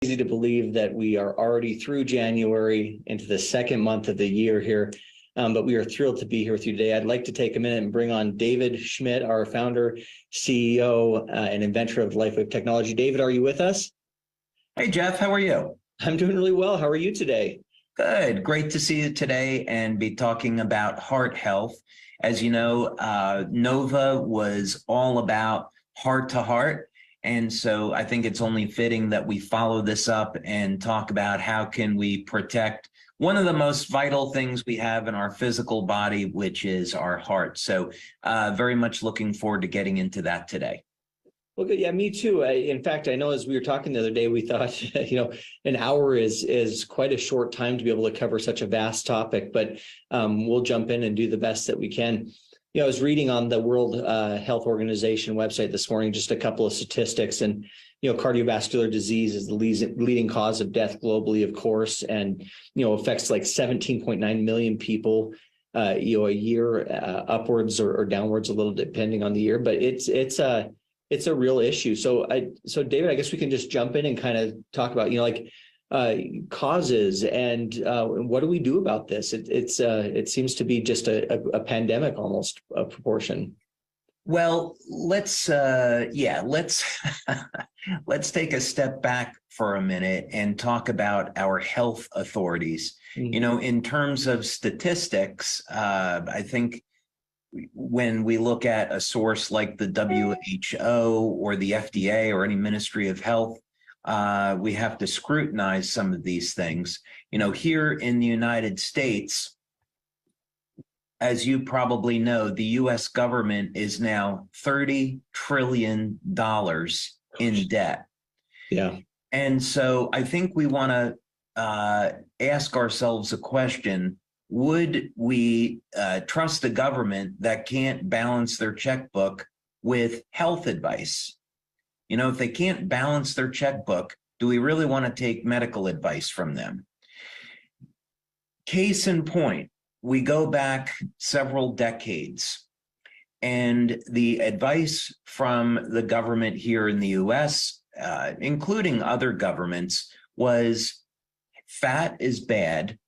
Easy to believe that we are already through January into the second month of the year here, but we are thrilled to be here with you today. I'd like to take a minute and bring on David Schmidt, our founder, CEO, and inventor of LifeWave technology. David, are you with us? Hey, Jeff, how are you? I'm doing really well. How are you today? Good. Great to see you today and be talking about heart health. As you know, Nova was all about heart to heart. And so I think it's only fitting that we follow this up and talk about how can we protect one of the most vital things we have in our physical body, which is our heart. So very much looking forward to getting into that today. Well, good. Yeah, me too. In fact, I know as we were talking the other day, we thought, an hour is quite a short time to be able to cover such a vast topic, but we'll jump in and do the best that we can. I was reading on the World Health Organization website this morning, just a couple of statistics, and, cardiovascular disease is the leading cause of death globally, of course, and, affects like 17.9 million people, a year, upwards or downwards a little, depending on the year, but it's a real issue. So David, I guess we can just jump in and kind of talk about, causes and what do we do about this? It seems to be just a pandemic almost a proportion. Well, let's let's take a step back for a minute and talk about our health authorities. Mm-hmm. In terms of statistics, I think when we look at a source like the WHO or the FDA or any Ministry of Health, we have to scrutinize some of these things. Here in the United States, as you probably know, the US government is now $30 trillion in debt. Yeah. And so I think we want to ask ourselves a question. Would we trust a government that can't balance their checkbook with health advice? If they can't balance their checkbook, do we really want to take medical advice from them? Case in point, we go back several decades, and the advice from the government here in the US, including other governments, was fat is bad.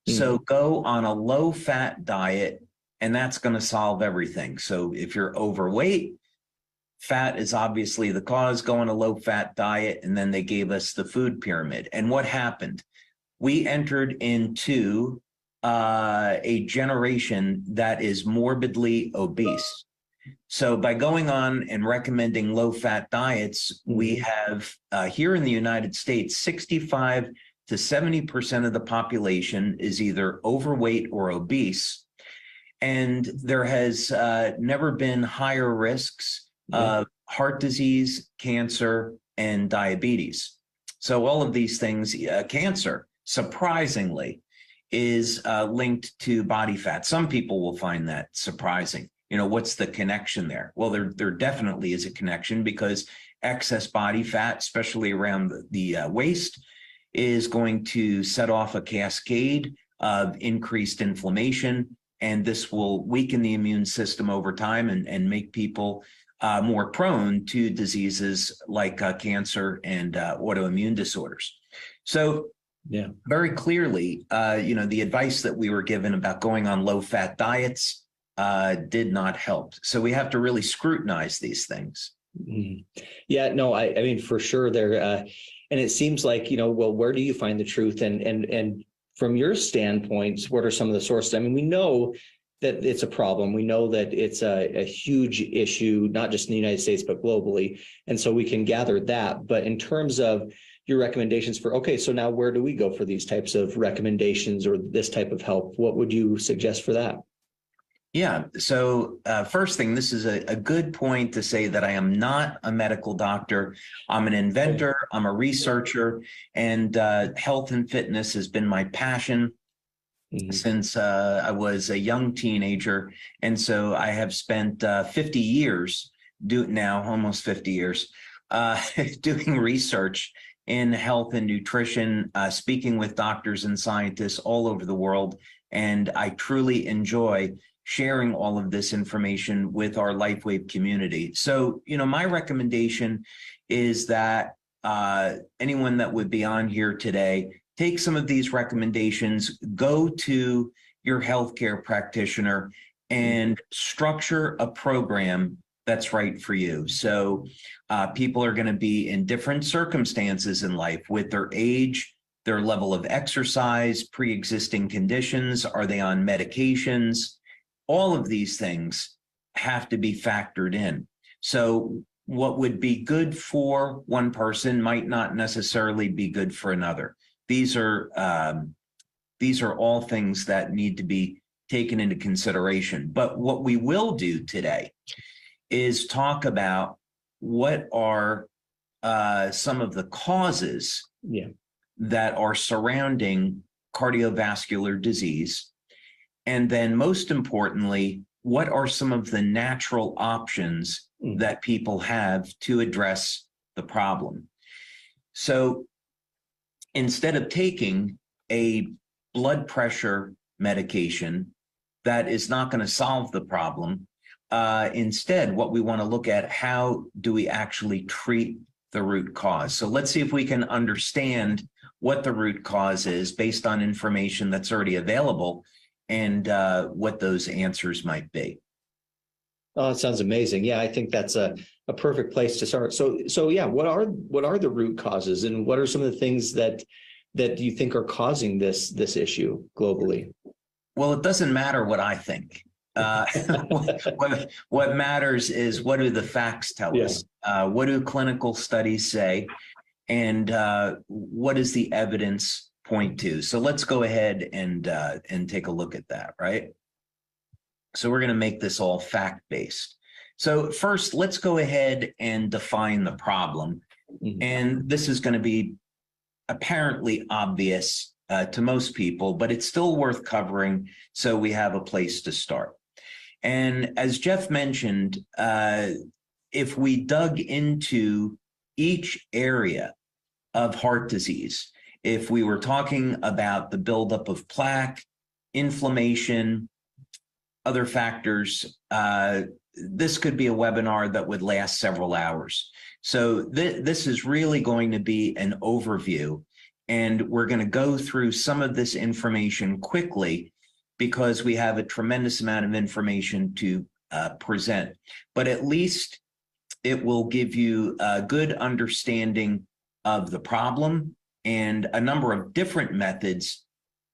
So go on a low-fat diet, and that's going to solve everything. So if you're overweight, fat is obviously the cause, go on a low-fat diet, and then they gave us the food pyramid. And what happened? We entered into a generation that is morbidly obese. So by going on and recommending low-fat diets, we have here in the United States, 65 to 70% of the population is either overweight or obese. And there has never been higher risks of heart disease, cancer, and diabetes. So all of these things, cancer, surprisingly, is linked to body fat. Some people will find that surprising. What's the connection there? Well, there definitely is a connection, because excess body fat, especially around the waist, is going to set off a cascade of increased inflammation, and this will weaken the immune system over time and make people more prone to diseases like cancer and autoimmune disorders. So very clearly, the advice that we were given about going on low-fat diets did not help. So we have to really scrutinize these things. Mm-hmm. Yeah, no, I mean, for sure there. And it seems like, well, where do you find the truth? And from your standpoint, what are some of the sources? I mean, we know that it's a problem. We know that it's a huge issue, not just in the United States, but globally. And so we can gather that. But in terms of your recommendations for, okay, so now where do we go for these types of recommendations or this type of help? What would you suggest for that? Yeah. So first thing, this is a good point to say that I am not a medical doctor. I'm an inventor. I'm a researcher, and health and fitness has been my passion since I was a young teenager. And so I have spent 50 years, almost 50 years, doing research in health and nutrition, speaking with doctors and scientists all over the world. And I truly enjoy sharing all of this information with our LifeWave community. So, my recommendation is that anyone that would be on here today, take some of these recommendations, go to your healthcare practitioner and structure a program that's right for you. So people are going to be in different circumstances in life with their age, their level of exercise, pre-existing conditions. Are they on medications? All of these things have to be factored in. So what would be good for one person might not necessarily be good for another. These are all things that need to be taken into consideration. But what we will do today is talk about what are some of the causes that are surrounding cardiovascular disease. And then most importantly, what are some of the natural options that people have to address the problem? So instead of taking a blood pressure medication that is not going to solve the problem, instead, what we want to look at, how do we actually treat the root cause? So let's see if we can understand what the root cause is based on information that's already available and what those answers might be. Oh, it sounds amazing. Yeah, I think that's a perfect place to start. So yeah, what are the root causes, and what are some of the things that you think are causing this issue globally? Well, it doesn't matter what I think. What matters is, what do the facts tell us? What do clinical studies say? And what does the evidence point to? So let's go ahead and take a look at that, right? So we're going to make this all fact-based. So first, let's go ahead and define the problem. And this is going to be apparently obvious to most people, but it's still worth covering so we have a place to start. And as Jeff mentioned, if we dug into each area of heart disease, if we were talking about the buildup of plaque, inflammation, other factors, this could be a webinar that would last several hours. So this is really going to be an overview, and we're going to go through some of this information quickly because we have a tremendous amount of information to present. But at least it will give you a good understanding of the problem and a number of different methods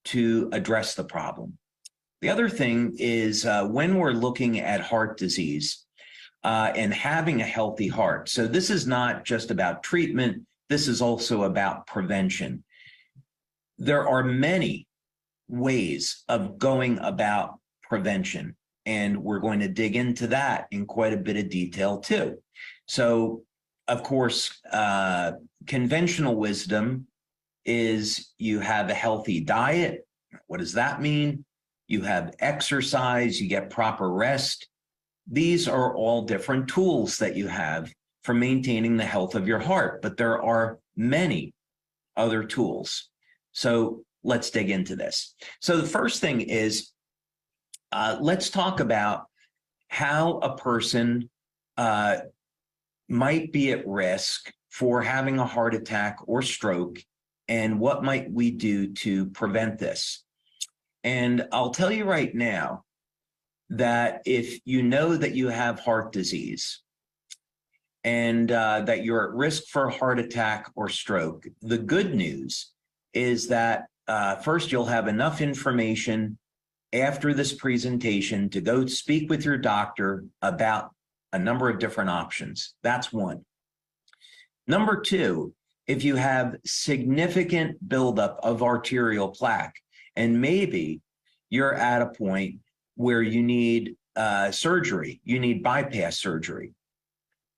to address the problem. The other thing is when we're looking at heart disease and having a healthy heart, so this is not just about treatment, this is also about prevention. There are many ways of going about prevention, and we're going to dig into that in quite a bit of detail too. So, of course, conventional wisdom is you have a healthy diet. What does that mean? You have exercise, you get proper rest. These are all different tools that you have for maintaining the health of your heart, but there are many other tools. So let's dig into this. So the first thing is, let's talk about how a person might be at risk for having a heart attack or stroke, and what might we do to prevent this. And I'll tell you right now that if you know that you have heart disease and that you're at risk for a heart attack or stroke, the good news is that first, you'll have enough information after this presentation to go speak with your doctor about a number of different options. That's one. Number two, if you have significant buildup of arterial plaque, and maybe you're at a point where you need surgery, you need bypass surgery.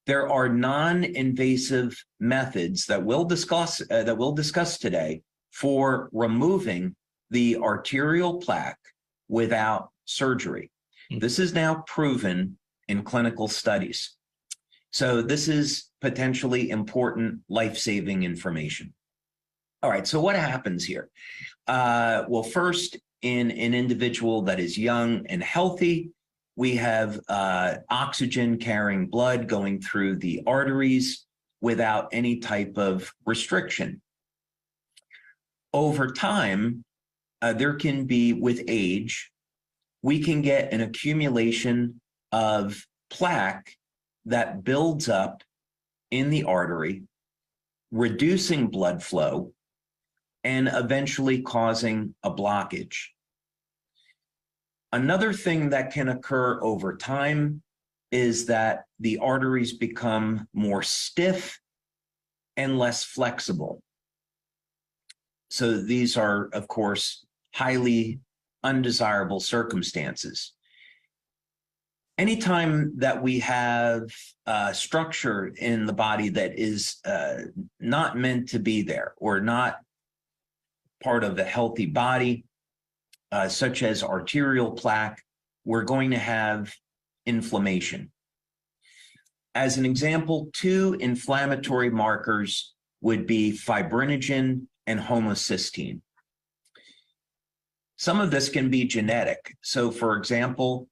There are non-invasive methods that we'll discuss today for removing the arterial plaque without surgery. This is now proven in clinical studies. So this is potentially important life-saving information. All right, so what happens here? Well, first, in an individual that is young and healthy, we have oxygen-carrying blood going through the arteries, without any type of restriction. Over time, there can be, with age, we can get an accumulation of plaque that builds up in the artery, reducing blood flow, and eventually causing a blockage. Another thing that can occur over time is that the arteries become more stiff and less flexible. So these are, of course, highly undesirable circumstances. Anytime that we have structure in the body that is not meant to be there or not part of a healthy body, such as arterial plaque, we're going to have inflammation. As an example, two inflammatory markers would be fibrinogen and homocysteine. Some of this can be genetic. So, for example,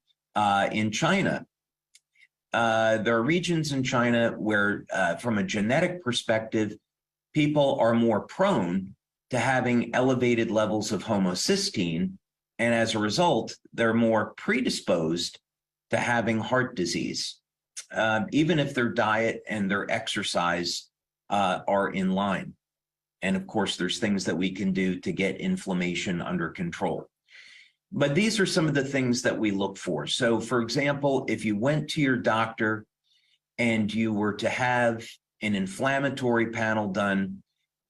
in China, there are regions in China where, from a genetic perspective, people are more prone to having elevated levels of homocysteine, and as a result, they're more predisposed to having heart disease, even if their diet and their exercise are in line. And of course, there's things that we can do to get inflammation under control. But these are some of the things that we look for. So, for example, if you went to your doctor and you were to have an inflammatory panel done,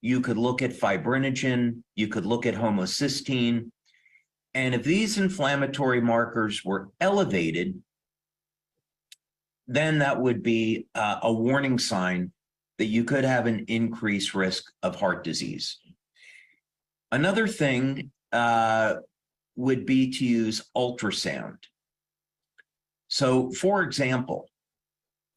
you could look at fibrinogen, you could look at homocysteine. And if these inflammatory markers were elevated, then that would be a warning sign that you could have an increased risk of heart disease. Another thing would be to use ultrasound. So, for example,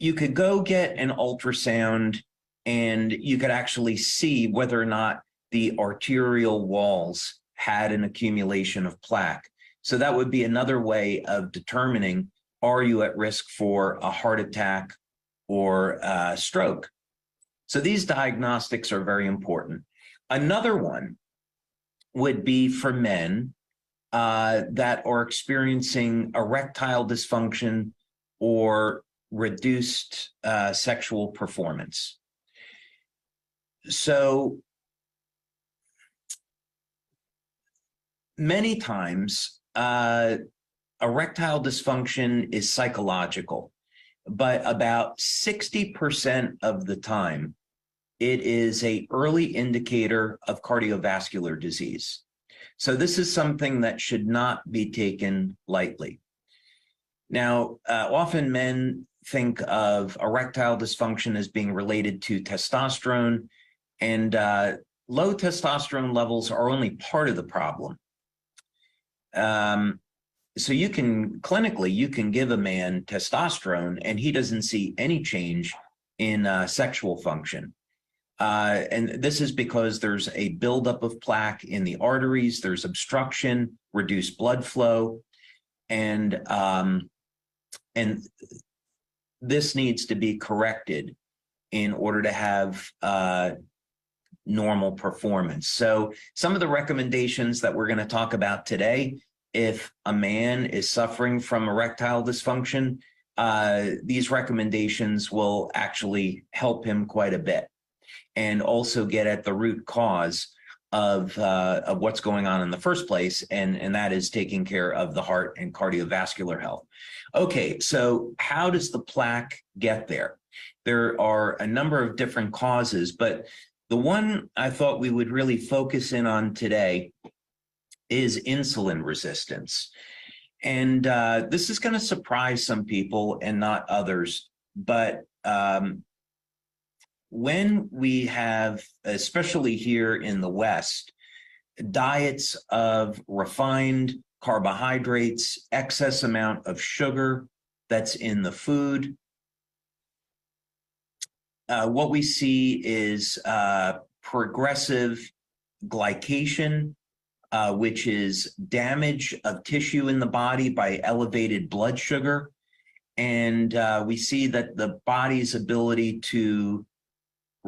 you could go get an ultrasound and you could actually see whether or not the arterial walls had an accumulation of plaque. So that would be another way of determining, are you at risk for a heart attack or a stroke? So these diagnostics are very important. Another one would be for men that are experiencing erectile dysfunction or reduced sexual performance. So many times, erectile dysfunction is psychological, but about 60% of the time, it is an early indicator of cardiovascular disease. So this is something that should not be taken lightly. Now, often men think of erectile dysfunction as being related to testosterone, and low testosterone levels are only part of the problem. So you can, clinically, you can give a man testosterone and he doesn't see any change in sexual function. And this is because there's a buildup of plaque in the arteries, there's obstruction, reduced blood flow, and this needs to be corrected in order to have normal performance. So some of the recommendations that we're going to talk about today, if a man is suffering from erectile dysfunction, these recommendations will actually help him quite a bit and also get at the root cause of what's going on in the first place, and that is taking care of the heart and cardiovascular health. Okay, so how does the plaque get there? There are a number of different causes, but the one I thought we would really focus in on today is insulin resistance. And this is going to surprise some people and not others, but when we have, especially here in the West, diets of refined carbohydrates, excess amount of sugar that's in the food, what we see is progressive glycation, which is damage of tissue in the body by elevated blood sugar. And we see that the body's ability to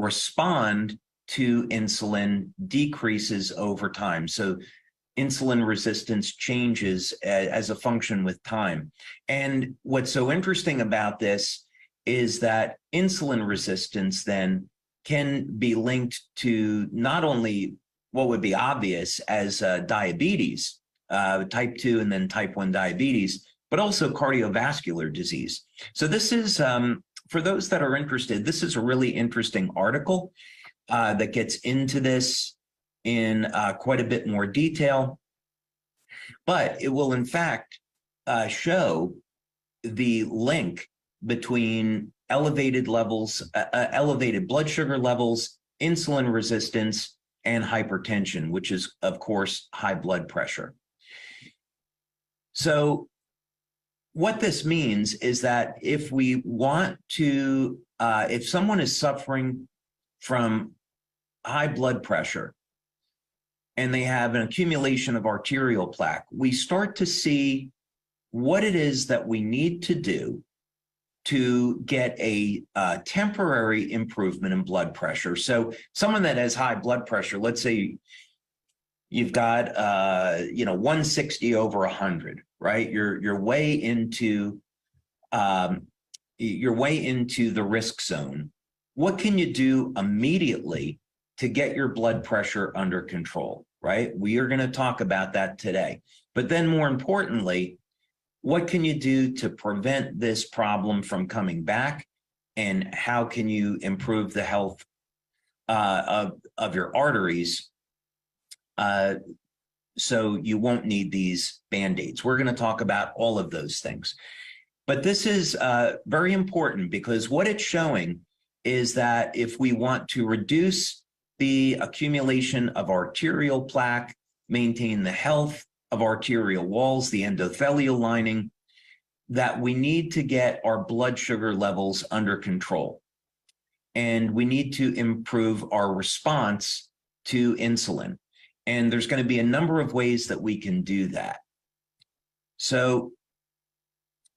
respond to insulin decreases over time. So insulin resistance changes as a function with time. And what's so interesting about this is that insulin resistance then can be linked to not only what would be obvious as diabetes, type 2 and then type 1 diabetes, but also cardiovascular disease. So this is, for those that are interested, this is a really interesting article that gets into this in quite a bit more detail. But it will in fact show the link between elevated levels, elevated blood sugar levels, insulin resistance, and hypertension, which is, of course, high blood pressure. So what this means is that if we want to, if someone is suffering from high blood pressure and they have an accumulation of arterial plaque, we start to see what it is that we need to do to get a temporary improvement in blood pressure. So someone that has high blood pressure, let's say you've got 160 over 100, right? You're way into the risk zone. What can you do immediately to get your blood pressure under control, right? We are going to talk about that today. But then more importantly, what can you do to prevent this problem from coming back? And how can you improve the health of your arteries so you won't need these Band-Aids? We're going to talk about all of those things. But this is very important because what it's showing is that if we want to reduce the accumulation of arterial plaque, maintain the health of arterial walls, the endothelial lining, that we need to get our blood sugar levels under control. And we need to improve our response to insulin. And there's going to be a number of ways that we can do that. So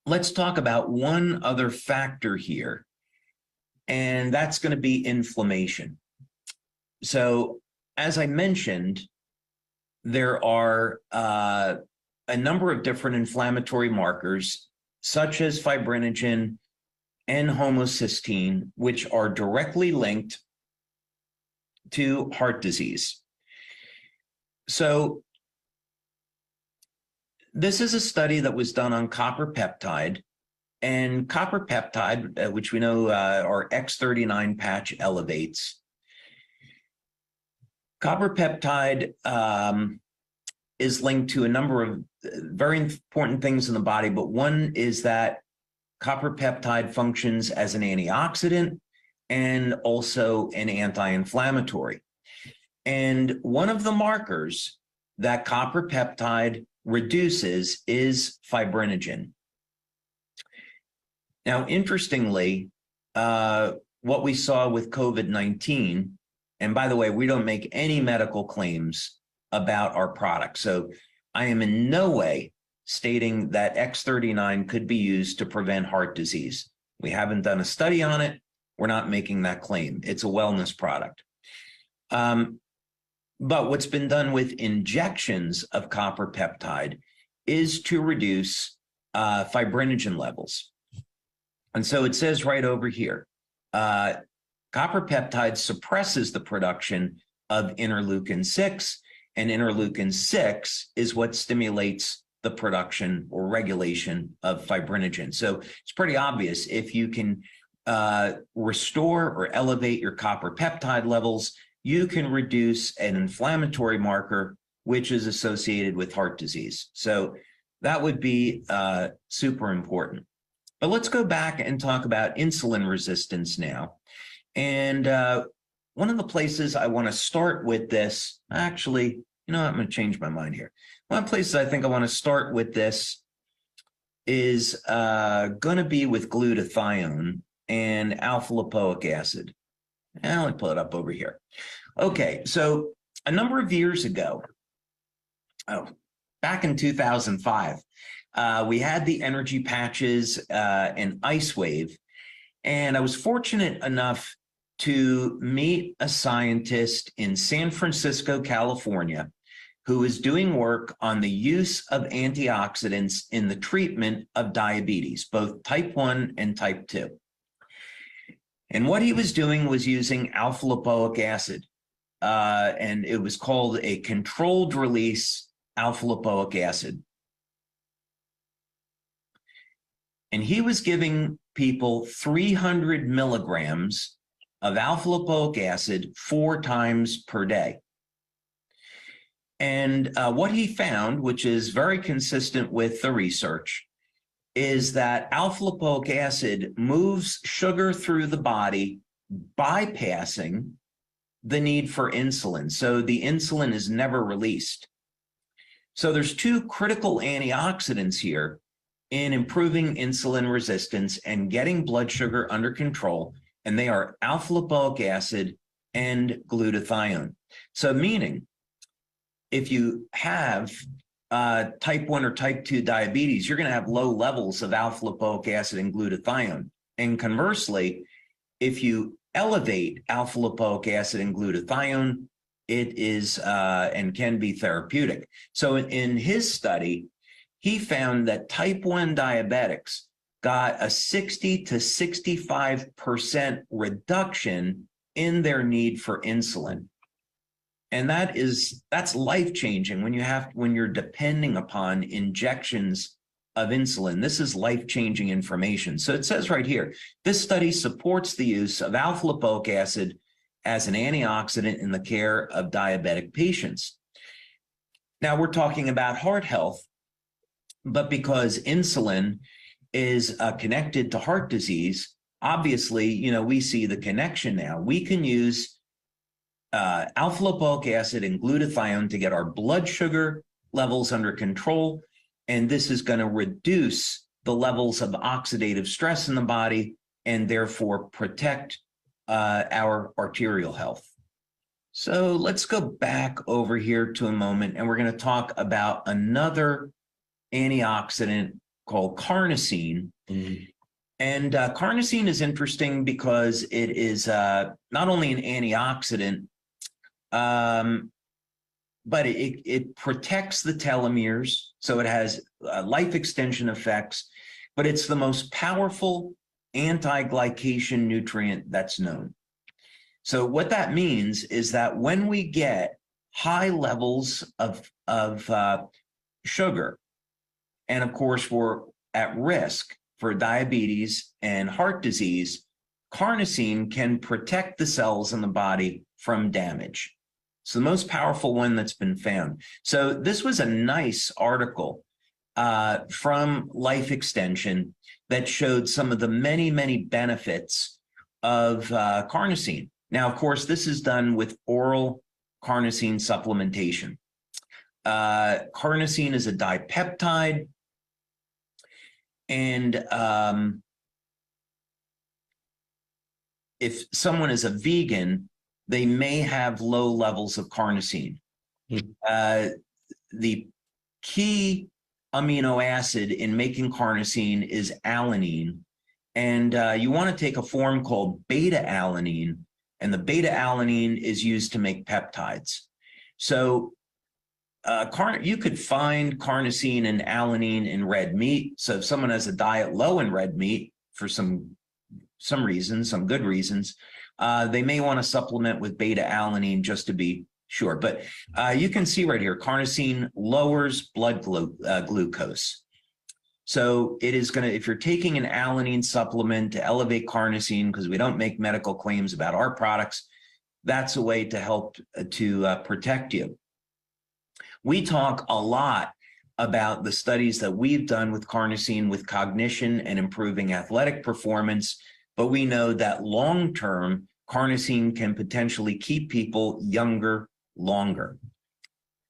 let's talk about one other factor here, and that's going to be inflammation. So as I mentioned, there are a number of different inflammatory markers, such as fibrinogen and homocysteine, which are directly linked to heart disease. So this is a study that was done on copper peptide, and copper peptide, which we know our X39 patch elevates. Copper peptide is linked to a number of very important things in the body, but one is that copper peptide functions as an antioxidant and also an anti-inflammatory. And one of the markers that copper peptide reduces is fibrinogen. Now, interestingly, what we saw with COVID-19, and by the way, we don't make any medical claims about our product. So I am in no way stating that X39 could be used to prevent heart disease. We haven't done a study on it. We're not making that claim. It's a wellness product. But what's been done with injections of copper peptide is to reduce fibrinogen levels. And so it says right over here, copper peptide suppresses the production of interleukin-6, and interleukin-6 is what stimulates the production or regulation of fibrinogen. So it's pretty obvious if you can restore or elevate your copper peptide levels, you can reduce an inflammatory marker, which is associated with heart disease. So that would be super important. But let's go back and talk about insulin resistance now. And one of the places I want to start with this, actually, you know, I'm going to change my mind here. One of the places I think I want to start with this is going to be with glutathione and alpha lipoic acid. And I'll pull it up over here. Okay, so a number of years ago, back in 2005, we had the energy patches and LifeWave, and I was fortunate enough to meet a scientist in San Francisco, California, who is doing work on the use of antioxidants in the treatment of diabetes, both type 1 and type 2. And what he was doing was using alpha lipoic acid, and it was called a controlled release alpha lipoic acid. And he was giving people 300 milligrams of alpha lipoic acid 4 times per day. And what he found, which is very consistent with the research, is that alpha lipoic acid moves sugar through the body, bypassing the need for insulin. So the insulin is never released. So there's 2 critical antioxidants here in improving insulin resistance and getting blood sugar under control, and they are alpha lipoic acid and glutathione. So meaning, if you have type 1 or type 2 diabetes, you're going to have low levels of alpha lipoic acid and glutathione. And conversely, if you elevate alpha lipoic acid and glutathione, it is and can be therapeutic. So in his study, he found that type 1 diabetics got a 60 to 65% reduction in their need for insulin. And that's life-changing when you're depending upon injections of insulin. This is life-changing information. So it says right here, this study supports the use of alpha lipoic acid as an antioxidant in the care of diabetic patients. Now we're talking about heart health, but because insulin is connected to heart disease, obviously, we see the connection now. We can use alpha lipoic acid and glutathione to get our blood sugar levels under control, and this is going to reduce the levels of oxidative stress in the body and therefore protect our arterial health. So let's go back over here to a moment, and we're going to talk about another antioxidant called carnosine. Mm-hmm. And carnosine is interesting because it is not only an antioxidant, but it protects the telomeres, so it has life extension effects, but it's the most powerful anti-glycation nutrient that's known. So what that means is that when we get high levels of sugar, and of course we're at risk for diabetes and heart disease, carnosine can protect the cells in the body from damage. It's the most powerful one that's been found. So this was a nice article from Life Extension that showed some of the many, many benefits of carnosine. Now, of course, this is done with oral carnosine supplementation. Carnosine is a dipeptide, and if someone is a vegan, they may have low levels of carnosine. The key amino acid in making carnosine is alanine, and you want to take a form called beta-alanine, and the beta-alanine is used to make peptides. So you could find carnosine and alanine in red meat. So if someone has a diet low in red meat for some reasons, some good reasons, they may want to supplement with beta-alanine just to be sure. But you can see right here, carnosine lowers blood glucose. So it is going to, if you're taking an alanine supplement to elevate carnosine, because we don't make medical claims about our products, that's a way to help to protect you. We talk a lot about the studies that we've done with carnosine with cognition and improving athletic performance, but we know that long-term carnosine can potentially keep people younger longer.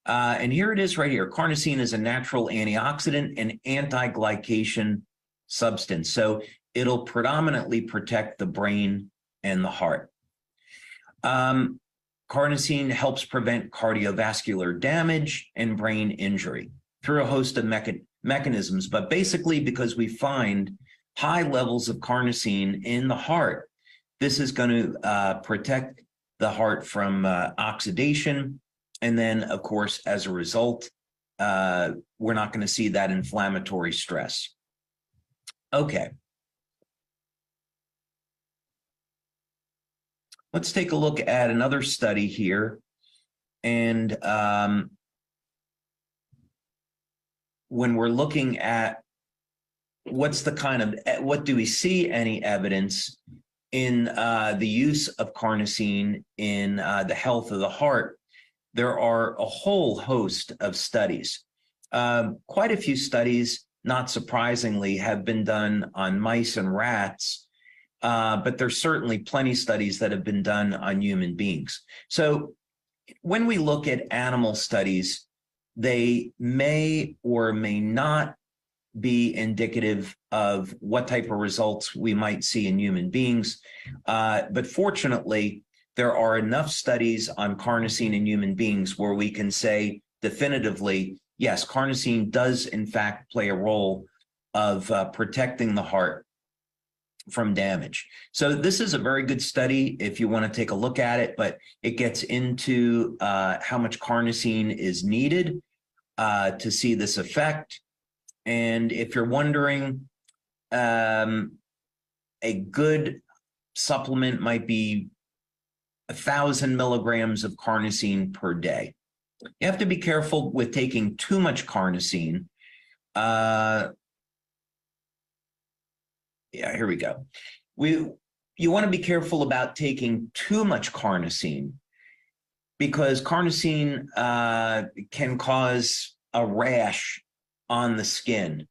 And here it is right here. Carnosine is a natural antioxidant and anti-glycation substance. So it'll predominantly protect the brain and the heart. Carnosine helps prevent cardiovascular damage and brain injury through a host of mechanisms, but basically because we find high levels of carnosine in the heart, This is going to protect the heart from oxidation. And then, of course, as a result, we're not going to see that inflammatory stress. Okay. Let's take a look at another study here. And when we're looking at what do we see any evidence in the use of carnosine in the health of the heart, there are a whole host of studies. Quite a few studies, not surprisingly, have been done on mice and rats, but there's certainly plenty of studies that have been done on human beings. So when we look at animal studies, they may or may not be indicative of what type of results we might see in human beings. But fortunately, there are enough studies on carnosine in human beings where we can say definitively, yes, carnosine does in fact play a role of protecting the heart from damage. So this is a very good study if you want to take a look at it, but it gets into how much carnosine is needed to see this effect. And if you're wondering, a good supplement might be 1,000 milligrams of carnosine per day. You have to be careful with taking too much carnosine. Yeah, here we go. You want to be careful about taking too much carnosine because carnosine can cause a rash on the skin.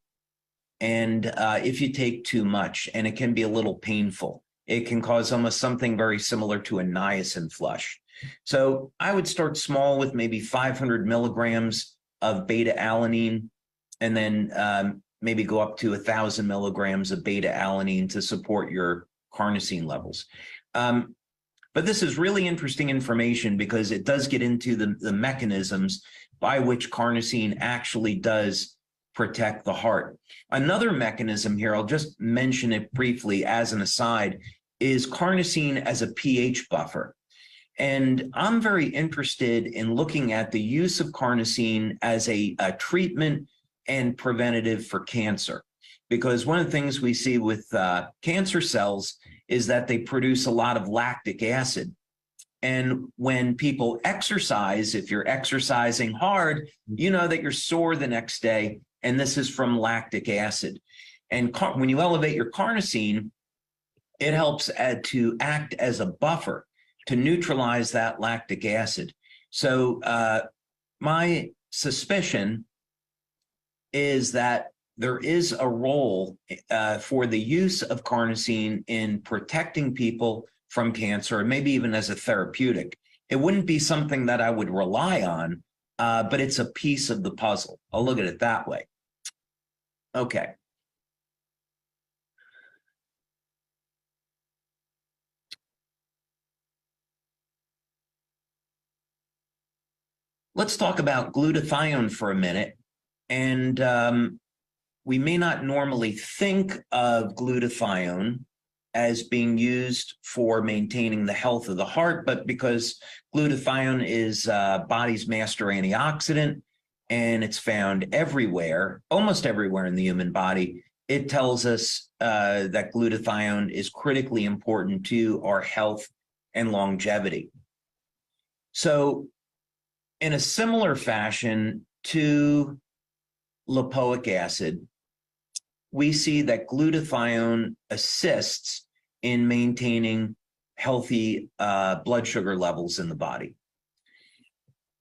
And if you take too much, and it can be a little painful, it can cause almost something very similar to a niacin flush. So I would start small with maybe 500 milligrams of beta-alanine, and then maybe go up to 1,000 milligrams of beta-alanine to support your carnosine levels. But this is really interesting information because it does get into the mechanisms by which carnosine actually does protect the heart. Another mechanism here, I'll just mention it briefly as an aside, is carnosine as a pH buffer. And I'm very interested in looking at the use of carnosine as a treatment and preventative for cancer. Because one of the things we see with cancer cells is that they produce a lot of lactic acid. And when people exercise, if you're exercising hard, you know that you're sore the next day, and this is from lactic acid. And when you elevate your carnosine, it helps to act as a buffer to neutralize that lactic acid. So my suspicion is that there is a role for the use of carnosine in protecting people from cancer, and maybe even as a therapeutic. It wouldn't be something that I would rely on, but it's a piece of the puzzle. I'll look at it that way. Okay. Let's talk about glutathione for a minute. And we may not normally think of glutathione as being used for maintaining the health of the heart, but because glutathione is body's master antioxidant and it's found everywhere, almost everywhere in the human body, it tells us that glutathione is critically important to our health and longevity. So in a similar fashion to lipoic acid, we see that glutathione assists in maintaining healthy blood sugar levels in the body.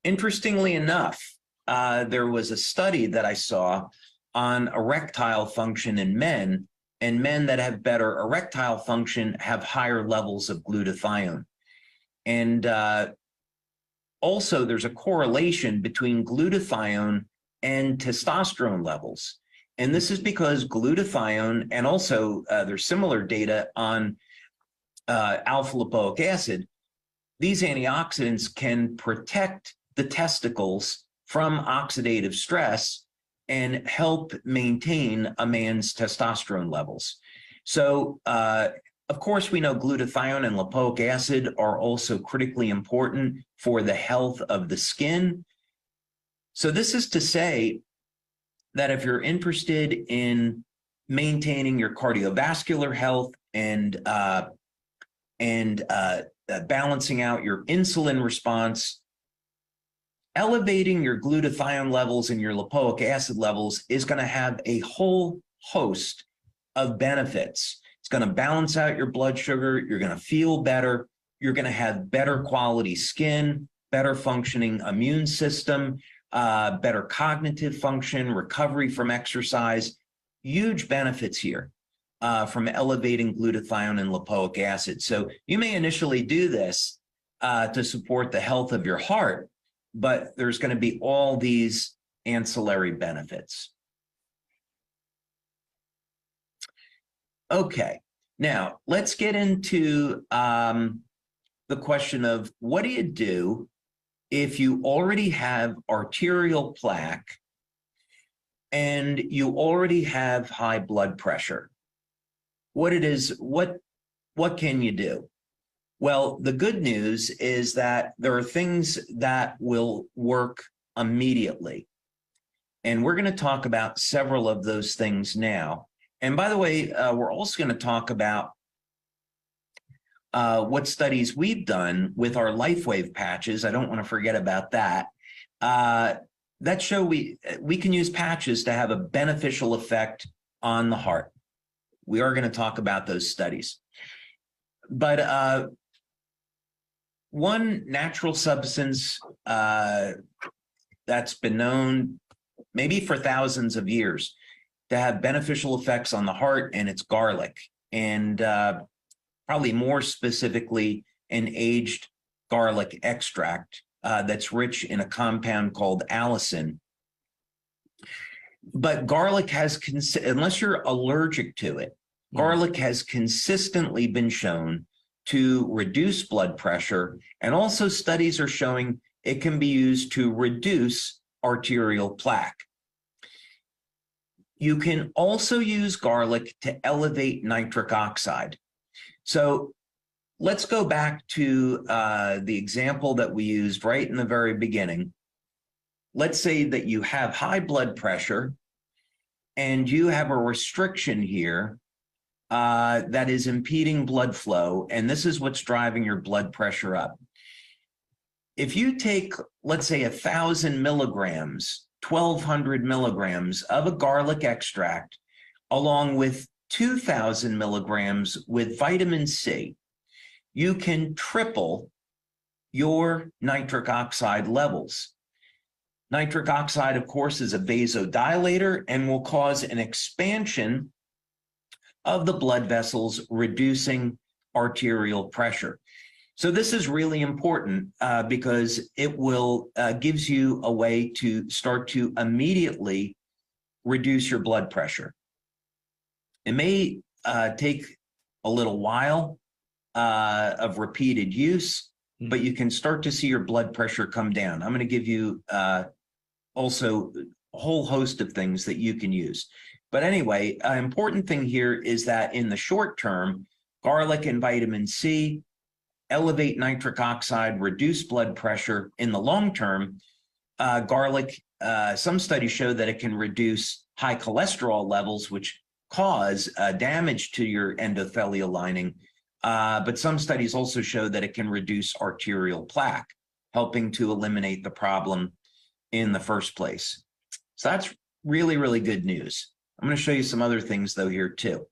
Interestingly enough, there was a study that I saw on erectile function in men, and men that have better erectile function have higher levels of glutathione. And also, there's a correlation between glutathione and testosterone levels. And this is because glutathione, and also there's similar data on alpha lipoic acid, these antioxidants can protect the testicles from oxidative stress and help maintain a man's testosterone levels. So, Of course, we know glutathione and lipoic acid are also critically important for the health of the skin. So this is to say that if you're interested in maintaining your cardiovascular health and balancing out your insulin response, elevating your glutathione levels and your lipoic acid levels is going to have a whole host of benefits. It's going to balance out your blood sugar. You're going to feel better. You're going to have better quality skin, better functioning immune system, better cognitive function, recovery from exercise. Huge benefits here from elevating glutathione and lipoic acid. So you may initially do this to support the health of your heart, but there's going to be all these ancillary benefits. Okay, now let's get into the question of what do you do if you already have arterial plaque and you already have high blood pressure? What can you do? Well, the good news is that there are things that will work immediately. And we're going to talk about several of those things now. And by the way, we're also going to talk about what studies we've done with our LifeWave patches. I don't want to forget about that. That show we can use patches to have a beneficial effect on the heart. We are going to talk about those studies. But one natural substance that's been known maybe for thousands of years to have beneficial effects on the heart, and it's garlic, and probably more specifically an aged garlic extract that's rich in a compound called allicin. But garlic has, unless you're allergic to it, garlic has consistently been shown to reduce blood pressure, and also studies are showing it can be used to reduce arterial plaque. You can also use garlic to elevate nitric oxide. So let's go back to the example that we used right in the very beginning. Let's say that you have high blood pressure and you have a restriction here that is impeding blood flow, and this is what's driving your blood pressure up. If you take, let's say, 1,000 milligrams, 1,200 milligrams of a garlic extract, along with 2,000 milligrams with vitamin C, you can triple your nitric oxide levels. Nitric oxide, of course, is a vasodilator and will cause an expansion of the blood vessels, reducing arterial pressure. So this is really important because it will gives you a way to start to immediately reduce your blood pressure. It may take a little while of repeated use, but you can start to see your blood pressure come down. I'm going to give you also a whole host of things that you can use. But anyway, an important thing here is that in the short term, garlic and vitamin C elevate nitric oxide, reduce blood pressure. In the long term, garlic, some studies show that it can reduce high cholesterol levels, which cause damage to your endothelial lining. But some studies also show that it can reduce arterial plaque, helping to eliminate the problem in the first place. So that's really, really good news. I'm going to show you some other things, though, here, too.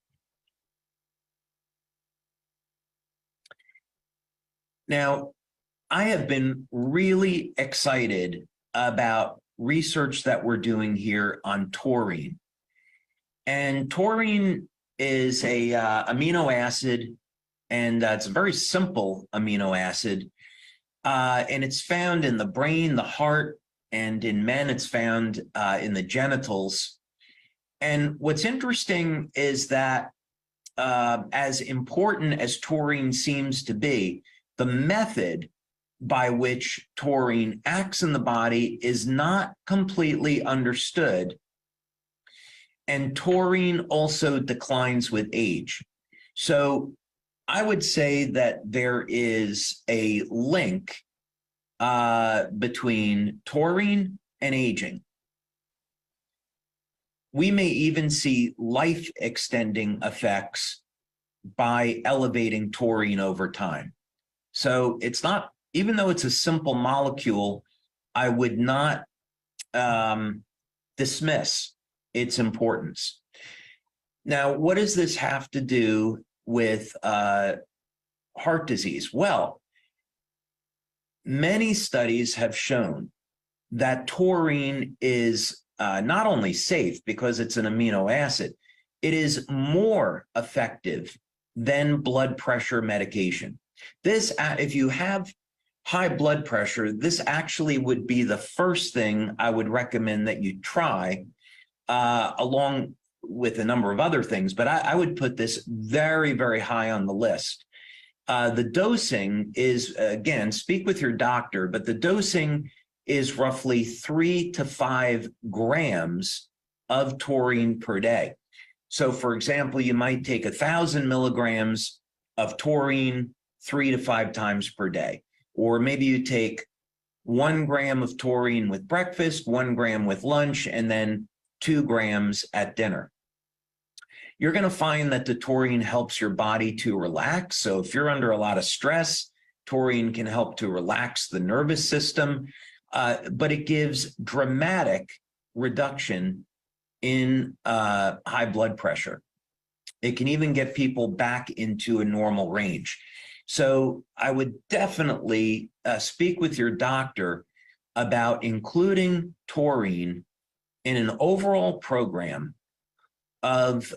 Now, I have been really excited about research that we're doing here on taurine. And taurine is a amino acid, and it's a very simple amino acid. And it's found in the brain, the heart, and in men, it's found in the genitals. And what's interesting is that as important as taurine seems to be, the method by which taurine acts in the body is not completely understood. And taurine also declines with age. So I would say that there is a link between taurine and aging. We may even see life extending effects by elevating taurine over time. So it's not, even though it's a simple molecule, I would not dismiss its importance. Now, what does this have to do with heart disease? Well, many studies have shown that taurine is not only safe because it's an amino acid, it is more effective than blood pressure medication. This, if you have high blood pressure, this actually would be the first thing I would recommend that you try, along with a number of other things, but I would put this very, very high on the list. The dosing is, again, speak with your doctor, but the dosing is roughly 3 to 5 grams of taurine per day. So, for example, you might take 1,000 milligrams of taurine 3 to 5 times per day. Or maybe you take 1 gram of taurine with breakfast, 1 gram with lunch, and then 2 grams at dinner. You're going to find that the taurine helps your body to relax. So if you're under a lot of stress, taurine can help to relax the nervous system, but it gives dramatic reduction in high blood pressure. It can even get people back into a normal range. So I would definitely speak with your doctor about including taurine in an overall program of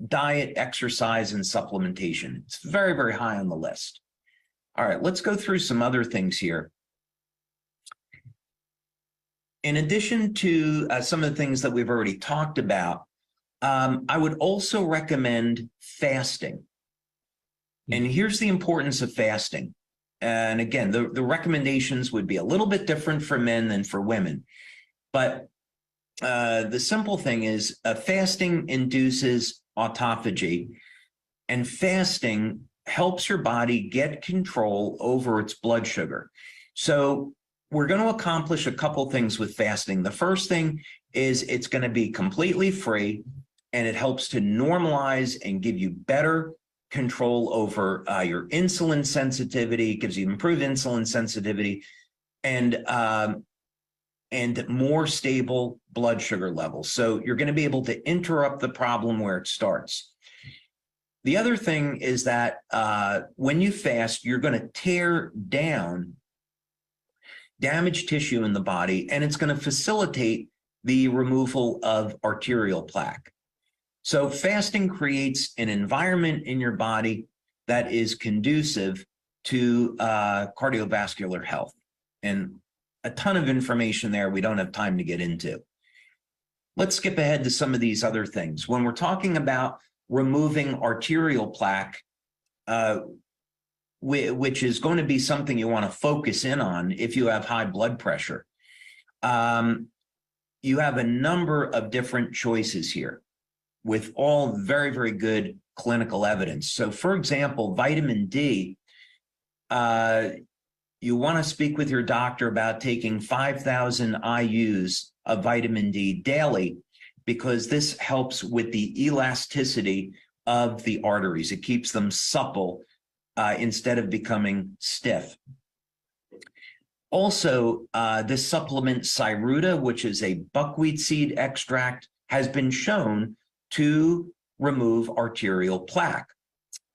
diet, exercise, and supplementation. It's very, very high on the list. All right, let's go through some other things here. In addition to some of the things that we've already talked about, I would also recommend fasting. And here's the importance of fasting. And again, the recommendations would be a little bit different for men than for women. But the simple thing is fasting induces autophagy, and fasting helps your body get control over its blood sugar. So we're going to accomplish a couple things with fasting. The first thing is it's going to be completely free, and it helps to normalize and give you better control over your insulin sensitivity. It gives you improved insulin sensitivity and more stable blood sugar levels. So you're going to be able to interrupt the problem where it starts. The other thing is that when you fast, you're going to tear down damaged tissue in the body, and it's going to facilitate the removal of arterial plaque. So fasting creates an environment in your body that is conducive to cardiovascular health. And a ton of information there we don't have time to get into. Let's skip ahead to some of these other things. When we're talking about removing arterial plaque, which is going to be something you want to focus in on if you have high blood pressure, you have a number of different choices here with all very, very good clinical evidence. So, for example, vitamin D, you want to speak with your doctor about taking 5,000 IUs of vitamin D daily, because this helps with the elasticity of the arteries. It keeps them supple instead of becoming stiff. Also, this supplement Cyruta, which is a buckwheat seed extract, has been shown to remove arterial plaque.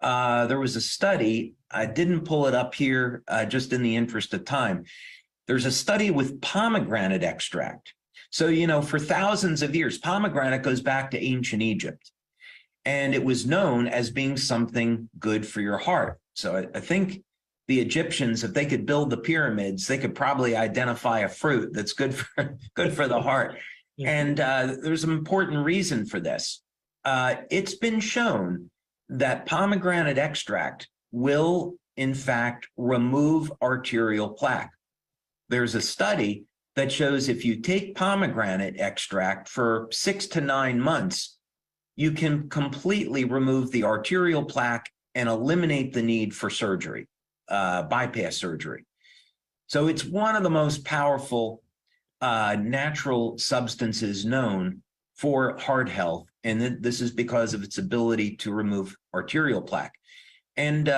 There was a study, I didn't pull it up here just in the interest of time. There's a study with pomegranate extract. So, you know, for thousands of years, pomegranate goes back to ancient Egypt, and it was known as being something good for your heart. So I think the Egyptians, if they could build the pyramids, they could probably identify a fruit that's good for the heart. And there's an important reason for this. It's been shown that pomegranate extract will, in fact, remove arterial plaque. There's a study that shows if you take pomegranate extract for 6 to 9 months, you can completely remove the arterial plaque and eliminate the need for surgery, bypass surgery. So it's one of the most powerful natural substances known for heart health. And this is because of its ability to remove arterial plaque. And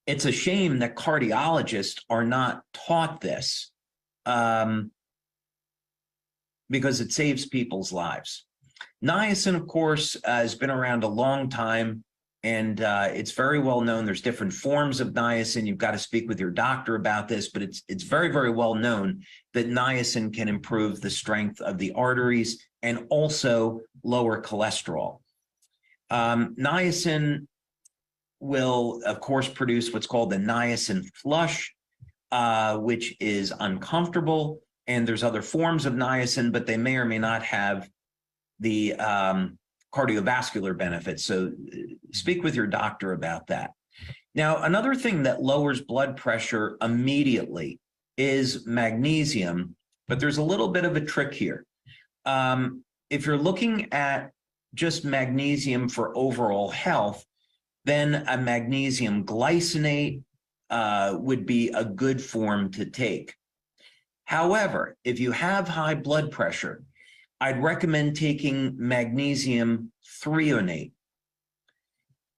it's a shame that cardiologists are not taught this because it saves people's lives. Niacin, of course, has been around a long time, and it's very well known. There's different forms of niacin. You've got to speak with your doctor about this, but it's very, very well known that niacin can improve the strength of the arteries and also lower cholesterol. Niacin will, of course, produce what's called the niacin flush, which is uncomfortable. And there's other forms of niacin, but they may or may not have the cardiovascular benefits. So speak with your doctor about that. Now, another thing that lowers blood pressure immediately is magnesium, but there's a little bit of a trick here. If you're looking at just magnesium for overall health, then a magnesium glycinate would be a good form to take. However, if you have high blood pressure, I'd recommend taking magnesium threonate.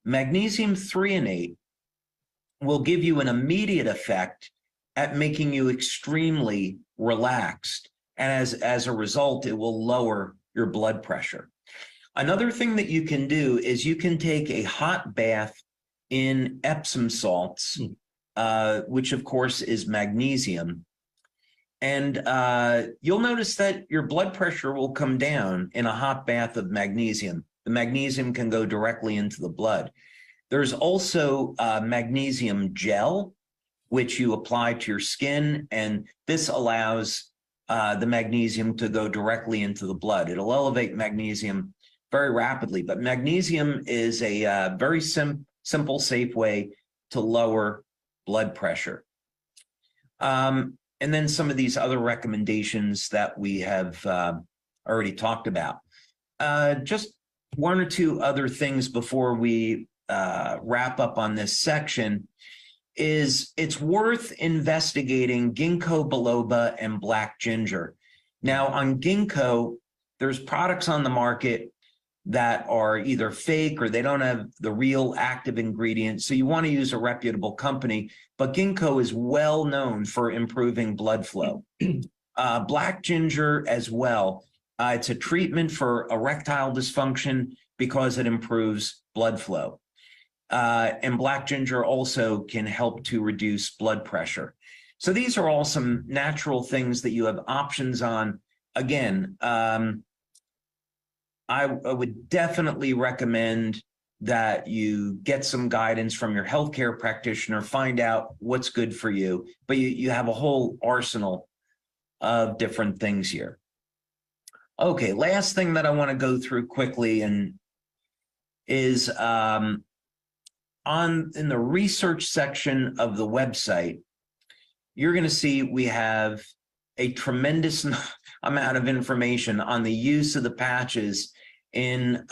Magnesium threonate will give you an immediate effect at making you extremely relaxed. And as a result, it will lower your blood pressure. Another thing that you can do is you can take a hot bath in Epsom salts, which of course is magnesium. And you'll notice that your blood pressure will come down in a hot bath of magnesium. The magnesium can go directly into the blood. There's also magnesium gel, which you apply to your skin, and this allows the magnesium to go directly into the blood. It'll elevate magnesium very rapidly, but magnesium is a very simple, safe way to lower blood pressure. And then some of these other recommendations that we have already talked about. Just one or two other things before we wrap up on this section is it's worth investigating ginkgo biloba and black ginger. Now on ginkgo, there's products on the market that are either fake or they don't have the real active ingredients. So you want to use a reputable company, but ginkgo is well known for improving blood flow. Black ginger as well. It's a treatment for erectile dysfunction because it improves blood flow. And black ginger also can help to reduce blood pressure. So these are all some natural things that you have options on. Again, I would definitely recommend that you get some guidance from your healthcare practitioner, find out what's good for you, but you have a whole arsenal of different things here. Okay, last thing that I want to go through quickly is in the research section of the website, you're going to see we have a tremendous amount of information on the use of the patches in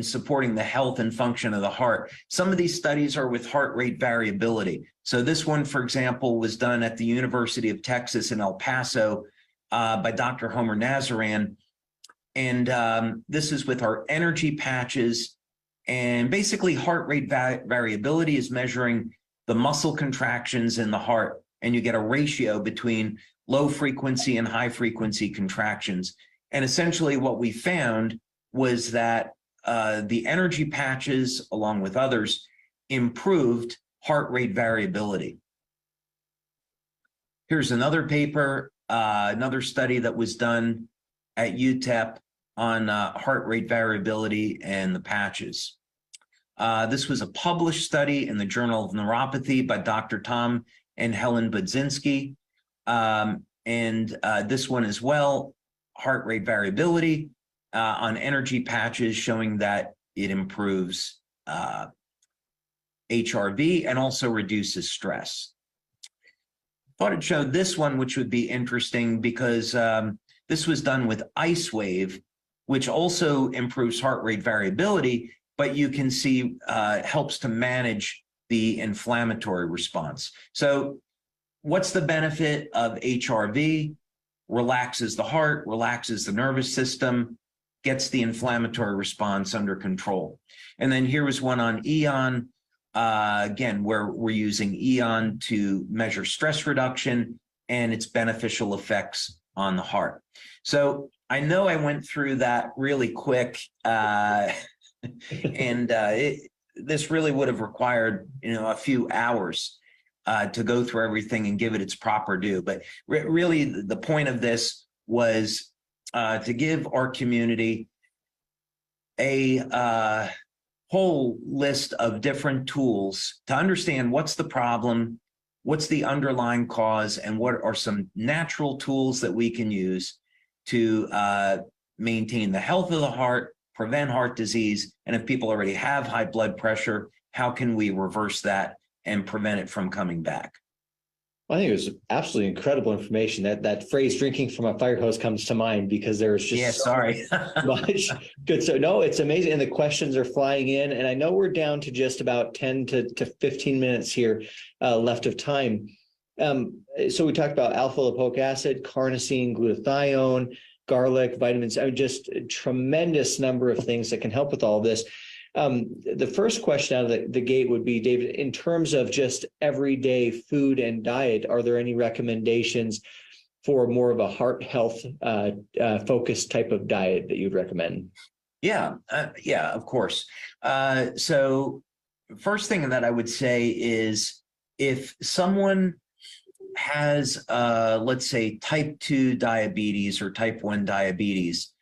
supporting the health and function of the heart. Some of these studies are with heart rate variability. So this one, for example, was done at the University of Texas in El Paso by Dr. Homer Nazaran. And this is with our energy patches. And basically heart rate variability is measuring the muscle contractions in the heart. And you get a ratio between low frequency and high frequency contractions. And essentially what we found was that the energy patches, along with others, improved heart rate variability. Here's another paper, another study that was done at UTEP on heart rate variability and the patches. This was a published study in the Journal of Neuropathy by Dr. Tom and Helen Budzinski. And this one as well, heart rate variability on energy patches, showing that it improves HRV and also reduces stress. thought it showed this one, which would be interesting because this was done with LifeWave, which also improves heart rate variability, but you can see helps to manage the inflammatory response. So what's the benefit of HRV? Relaxes the heart, relaxes the nervous system, gets the inflammatory response under control. And then here was one on EON, again, where we're using EON to measure stress reduction and its beneficial effects on the heart. So I know I went through that really quick, and this really would have required, a few hours to go through everything and give it its proper due. But really, the point of this was to give our community a whole list of different tools to understand what's the problem, what's the underlying cause, and what are some natural tools that we can use to maintain the health of the heart, prevent heart disease, and if people already have high blood pressure, how can we reverse that and prevent it from coming back? I think it was absolutely incredible information. That phrase "drinking from a fire hose" comes to mind because there's just much good. So no, it's amazing, and the questions are flying in. And I know we're down to just about 10 to 15 minutes here left of time. So we talked about alpha lipoic acid, carnosine, glutathione, garlic, vitamins. I mean, just a tremendous number of things that can help with all of this. The first question out of the gate would be, David, in terms of just everyday food and diet, are there any recommendations for more of a heart health focused type of diet that you'd recommend? Yeah, of course. So first thing that I would say is if someone has, let's say, type 2 diabetes or type 1 diabetes,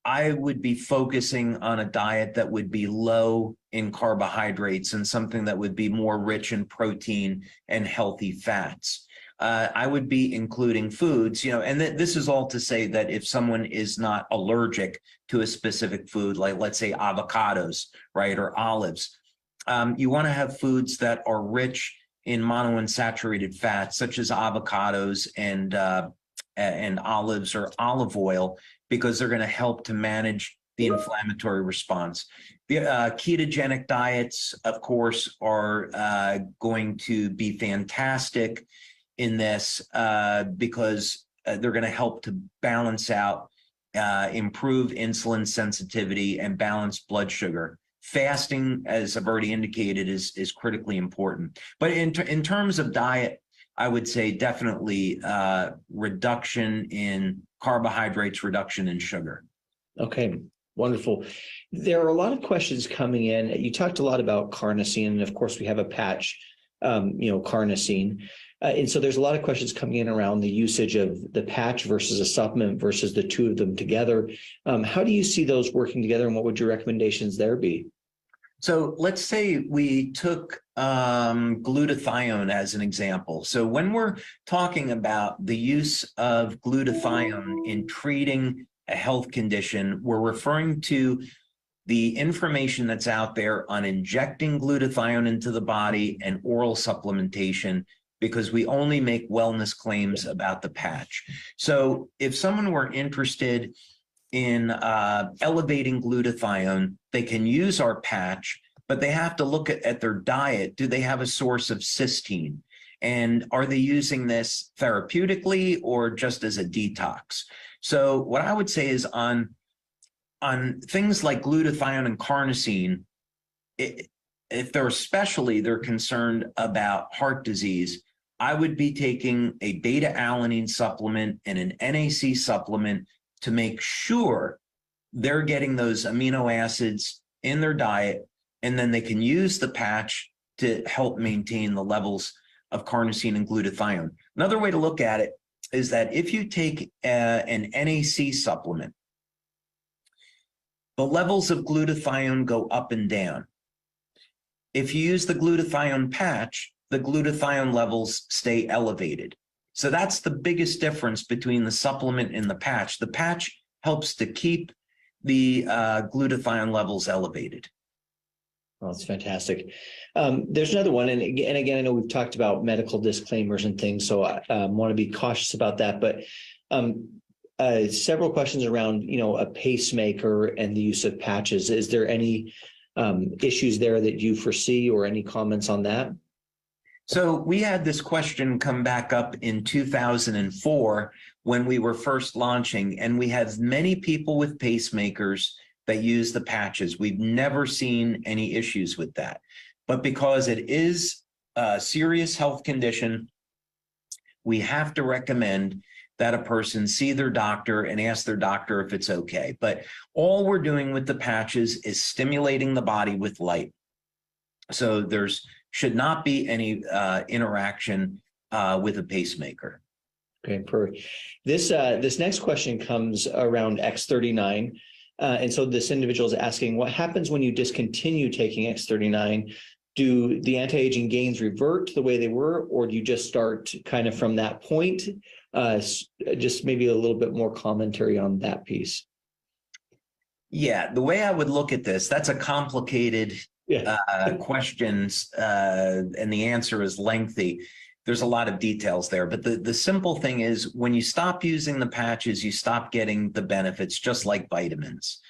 I would be focusing on a diet that would be low in carbohydrates and something that would be more rich in protein and healthy fats. I would be including foods, and this is all to say that if someone is not allergic to a specific food, like let's say avocados, right, or olives, you want to have foods that are rich in monounsaturated fats, such as avocados and olives or olive oil, because they're going to help to manage the inflammatory response. The ketogenic diets, of course, are going to be fantastic in this because they're going to help to balance out, improve insulin sensitivity and balance blood sugar. Fasting, as I've already indicated, is critically important. But in terms of diet, I would say definitely reduction in carbohydrates, reduction in sugar. Okay, wonderful. There are a lot of questions coming in. You talked a lot about carnosine, and of course we have a patch, carnosine. And so there's a lot of questions coming in around the usage of the patch versus a supplement versus the two of them together. How do you see those working together, and what would your recommendations there be? So let's say we took glutathione as an example. So when we're talking about the use of glutathione in treating a health condition, we're referring to the information that's out there on injecting glutathione into the body and oral supplementation, because we only make wellness claims about the patch. So if someone were interested in elevating glutathione, they can use our patch, but they have to look at their diet. Do they have a source of cysteine? And are they using this therapeutically or just as a detox? So what I would say is on things like glutathione and carnosine, if they're concerned about heart disease, I would be taking a beta-alanine supplement and an NAC supplement to make sure they're getting those amino acids in their diet, and then they can use the patch to help maintain the levels of carnosine and glutathione. Another way to look at it is that if you take an NAC supplement, the levels of glutathione go up and down. If you use the glutathione patch, the glutathione levels stay elevated. So that's the biggest difference between the supplement and the patch. The patch helps to keep the glutathione levels elevated. Oh, that's fantastic. There's another one, and again, I know we've talked about medical disclaimers and things, so I want to be cautious about that. But several questions around, a pacemaker and the use of patches. Is there any issues there that you foresee, or any comments on that? So we had this question come back up in 2004 when we were first launching, and we have many people with pacemakers that use the patches. We've never seen any issues with that. But because it is a serious health condition, we have to recommend that a person see their doctor and ask their doctor if it's okay. But all we're doing with the patches is stimulating the body with light. So there's should not be any interaction with a pacemaker. Okay, perfect. This next question comes around X39. And so this individual is asking, what happens when you discontinue taking X39? Do the anti-aging gains revert to the way they were, or do you just start kind of from that point? Just maybe a little bit more commentary on that piece. Yeah, the way I would look at this, that's a complicated questions, and the answer is lengthy. There's a lot of details there, but the simple thing is, when you stop using the patches, you stop getting the benefits, just like vitamins.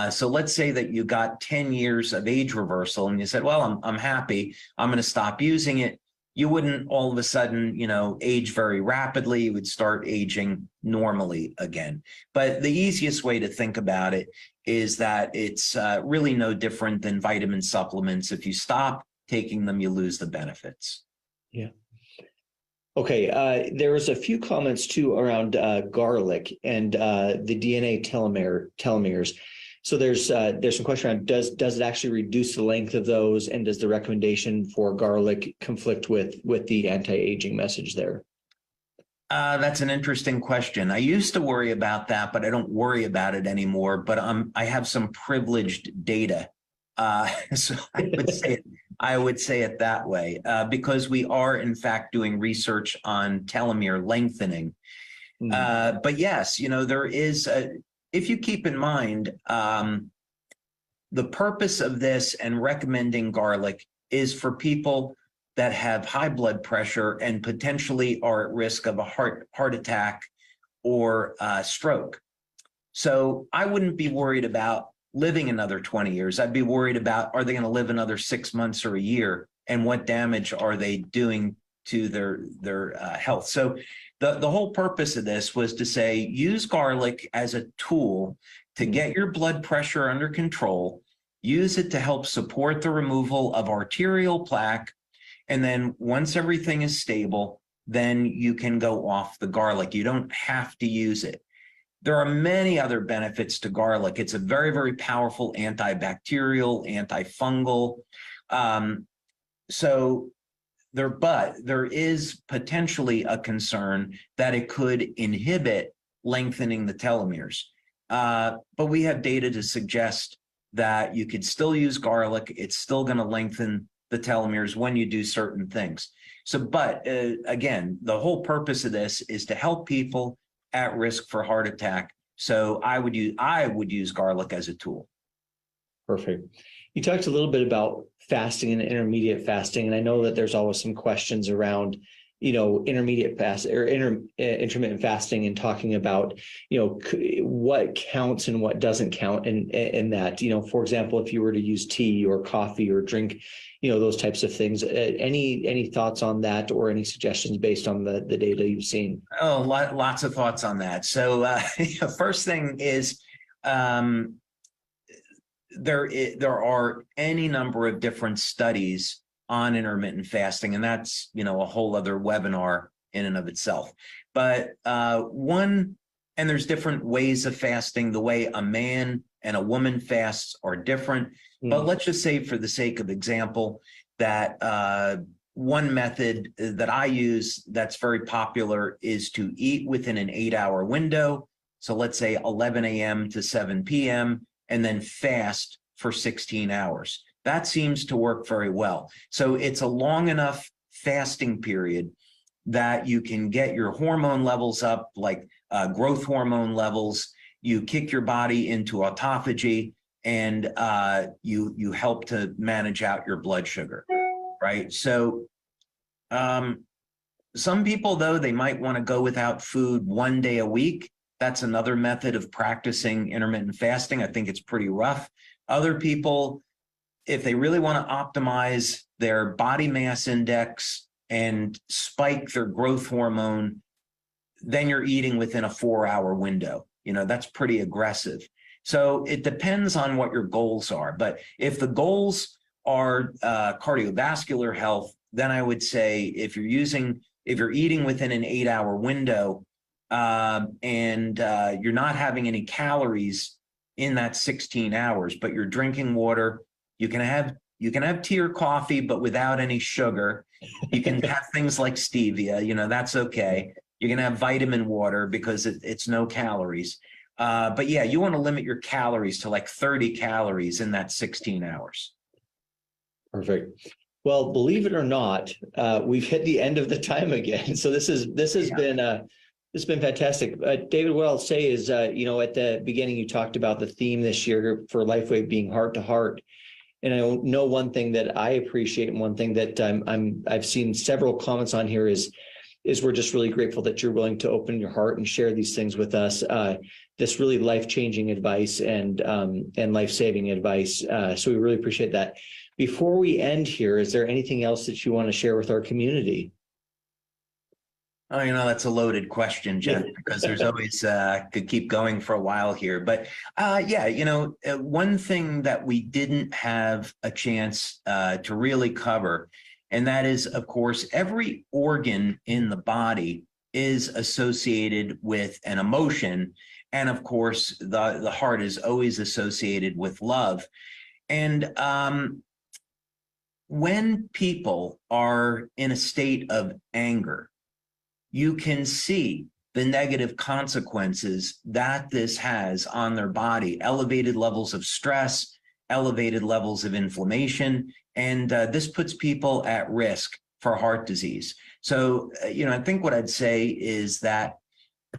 So let's say that you got 10 years of age reversal and you said, well, I'm happy, I'm going to stop using it. You wouldn't all of a sudden, age very rapidly. You would start aging normally again. But the easiest way to think about it is that it's really no different than vitamin supplements. If you stop taking them, you lose the benefits. Yeah. Okay. There was a few comments too around garlic and the DNA telomeres. So there's some question around, does it actually reduce the length of those, and does the recommendation for garlic conflict with the anti-aging message there? That's an interesting question. I used to worry about that, but I don't worry about it anymore. But I have some privileged data, so I would say it that way, because we are in fact doing research on telomere lengthening. But yes, there is if you keep in mind, the purpose of this and recommending garlic is for people that have high blood pressure and potentially are at risk of a heart attack or stroke. So I wouldn't be worried about living another 20 years. I'd be worried about, are they going to live another 6 months or a year, and what damage are they doing to their health? So the whole purpose of this was to say, use garlic as a tool to get your blood pressure under control, use it to help support the removal of arterial plaque, and then once everything is stable, then you can go off the garlic. You don't have to use it. There are many other benefits to garlic. It's a very, very powerful antibacterial, antifungal. But there is potentially a concern that it could inhibit lengthening the telomeres. But we have data to suggest that you could still use garlic. It's still going to lengthen the telomeres when you do certain things. But again, the whole purpose of this is to help people at risk for heart attack. So I would use garlic as a tool. Perfect. You talked a little bit about fasting and intermediate fasting, and I know that there's always some questions around, intermediate fast or intermittent fasting, and talking about, what counts and what doesn't count in that. For example, if you were to use tea or coffee or drink, those types of things. Any thoughts on that, or any suggestions based on the data you've seen? Oh, lots of thoughts on that. So first thing is, there are any number of different studies on intermittent fasting, and that's a whole other webinar in and of itself. But and there's different ways of fasting. The way a man and a woman fasts are different. But let's just say, for the sake of example, that one method that I use that's very popular is to eat within an 8-hour window. So let's say 11 a.m. to 7 p.m. and then fast for 16 hours. That seems to work very well. So it's a long enough fasting period that you can get your hormone levels up, like growth hormone levels. You kick your body into autophagy, and you help to manage out your blood sugar, right? So some people, though, they might want to go without food 1 day a week. That's another method of practicing intermittent fasting. I think it's pretty rough. Other people, if they really want to optimize their body mass index and spike their growth hormone, then you're eating within a 4-hour window. That's pretty aggressive. So it depends on what your goals are. But if the goals are cardiovascular health, then I would say if you're eating within an 8-hour window, and you're not having any calories in that 16 hours, but you're drinking water, you can have tea or coffee, but without any sugar. You can have things like stevia, that's okay. You can have vitamin water because it's no calories. But yeah, you want to limit your calories to like 30 calories in that 16 hours. Perfect. Well, believe it or not, we've hit the end of the time again. So this has been fantastic. David, what I'll say is, at the beginning, you talked about the theme this year for LifeWave being heart to heart. And I know one thing that I appreciate, and one thing that I've seen several comments on here is we're just really grateful that you're willing to open your heart and share these things with us. This really life-changing advice and life-saving advice. So we really appreciate that. Before we end here, is there anything else that you want to share with our community? Oh, that's a loaded question, Jeff, because there's always could keep going for a while here. But one thing that we didn't have a chance to really cover, and that is, of course, every organ in the body is associated with an emotion. And of course, the heart is always associated with love. And when people are in a state of anger, you can see the negative consequences that this has on their body: elevated levels of stress, elevated levels of inflammation, and this puts people at risk for heart disease. So, I think what I'd say is that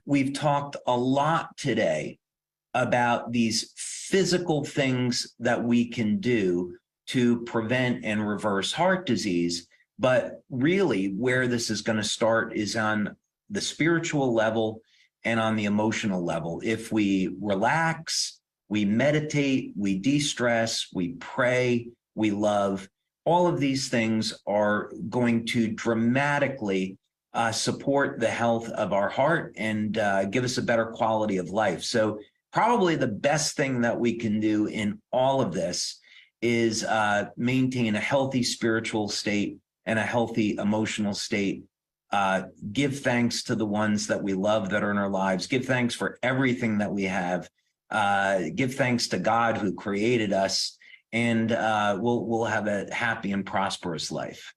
we've talked a lot today about these physical things that we can do to prevent and reverse heart disease. But really, where this is going to start is on the spiritual level and on the emotional level. If we relax, we meditate, we de-stress, we pray, we love, all of these things are going to dramatically support the health of our heart and give us a better quality of life. So probably the best thing that we can do in all of this is maintain a healthy spiritual state and a healthy emotional state. Give thanks to the ones that we love that are in our lives. Give thanks for everything that we have. Give thanks to God who created us, and we'll have a happy and prosperous life.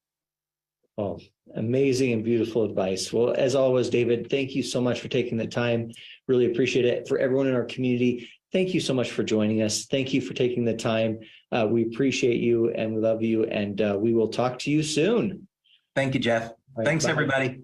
Oh, amazing and beautiful advice. Well, as always, David, thank you so much for taking the time. Really appreciate it. For everyone in our community, thank you so much for joining us. Thank you for taking the time. We appreciate you and we love you, and we will talk to you soon. Thank you, Jeff. Thanks, everybody.